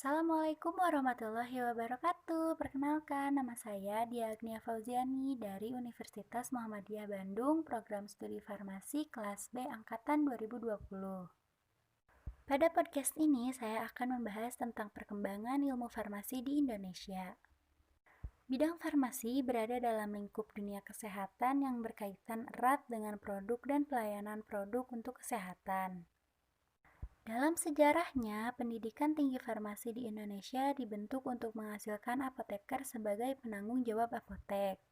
Assalamualaikum warahmatullahi wabarakatuh. Perkenalkan, nama saya Diagnia Fauziani dari Universitas Muhammadiyah Bandung, program studi farmasi kelas B angkatan 2020. Pada podcast ini, saya akan membahas tentang perkembangan ilmu farmasi di Indonesia. Bidang farmasi berada dalam lingkup dunia kesehatan yang berkaitan erat dengan produk dan pelayanan produk untuk kesehatan. Dalam sejarahnya, pendidikan tinggi farmasi di Indonesia dibentuk untuk menghasilkan apoteker sebagai penanggung jawab apotek.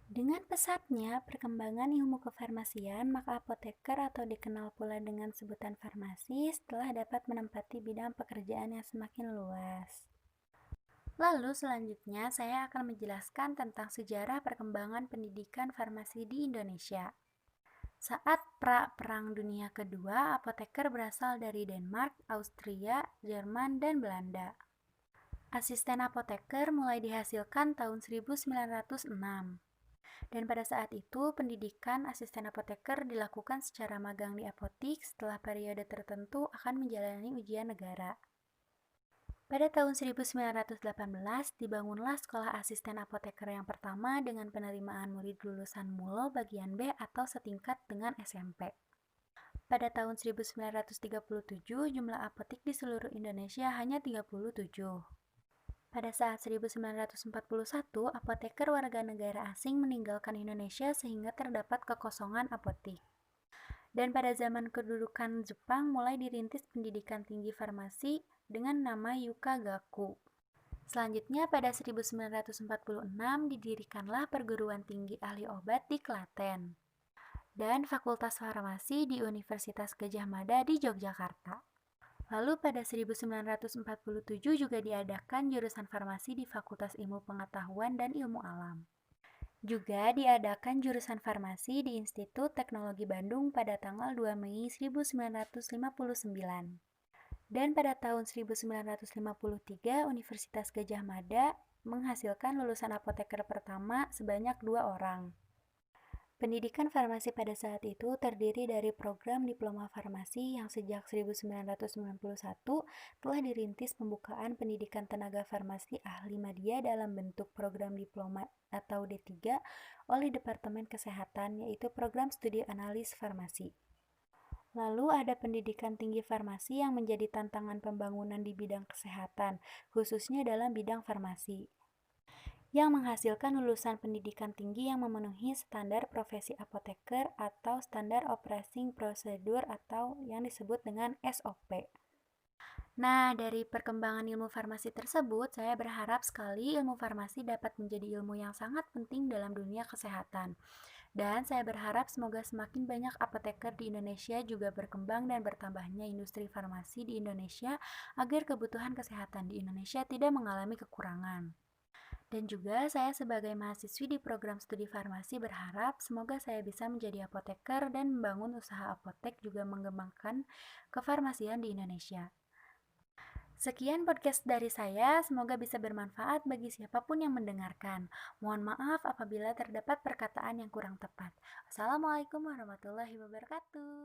Dengan pesatnya perkembangan ilmu kefarmasian, maka apoteker atau dikenal pula dengan sebutan farmasis telah dapat menempati bidang pekerjaan yang semakin luas. Lalu selanjutnya saya akan menjelaskan tentang sejarah perkembangan pendidikan farmasi di Indonesia. Saat Perang Dunia Kedua, apoteker berasal dari Denmark, Austria, Jerman, dan Belanda. Asisten apoteker mulai dihasilkan tahun 1906. Dan pada saat itu, pendidikan asisten apoteker dilakukan secara magang di apotik setelah periode tertentu akan menjalani ujian negara. Pada tahun 1918, dibangunlah sekolah asisten apoteker yang pertama dengan penerimaan murid lulusan MULO bagian B atau setingkat dengan SMP. Pada tahun 1937, jumlah apotik di seluruh Indonesia hanya 37. Pada saat 1941, apoteker warga negara asing meninggalkan Indonesia sehingga terdapat kekosongan apotik. Dan pada zaman kedudukan Jepang mulai dirintis pendidikan tinggi farmasi dengan nama Yuka Gaku. Selanjutnya pada 1946 didirikanlah perguruan tinggi ahli obat di Klaten dan Fakultas Farmasi di Universitas Gadjah Mada di Yogyakarta. Lalu pada 1947 juga diadakan jurusan farmasi di Fakultas Ilmu Pengetahuan dan Ilmu Alam. Juga diadakan jurusan farmasi di Institut Teknologi Bandung pada tanggal 2 Mei 1959. Dan pada tahun 1953, Universitas Gadjah Mada menghasilkan lulusan apoteker pertama sebanyak 2 orang. Pendidikan farmasi pada saat itu terdiri dari program diploma farmasi yang sejak 1991 telah dirintis pembukaan pendidikan tenaga farmasi ahli madya dalam bentuk program diploma atau D3 oleh Departemen Kesehatan, yaitu program studi analis farmasi. Lalu ada pendidikan tinggi farmasi yang menjadi tantangan pembangunan di bidang kesehatan, khususnya dalam bidang farmasi, yang menghasilkan lulusan pendidikan tinggi yang memenuhi standar profesi apoteker atau standar operating procedure atau yang disebut dengan SOP. Nah, dari perkembangan ilmu farmasi tersebut, saya berharap sekali ilmu farmasi dapat menjadi ilmu yang sangat penting dalam dunia kesehatan. Dan saya berharap semoga semakin banyak apoteker di Indonesia juga berkembang dan bertambahnya industri farmasi di Indonesia agar kebutuhan kesehatan di Indonesia tidak mengalami kekurangan. Dan juga saya sebagai mahasiswi di program studi farmasi berharap semoga saya bisa menjadi apoteker dan membangun usaha apotek juga mengembangkan kefarmasian di Indonesia. Sekian podcast dari saya, semoga bisa bermanfaat bagi siapapun yang mendengarkan. Mohon maaf apabila terdapat perkataan yang kurang tepat. Assalamualaikum warahmatullahi wabarakatuh.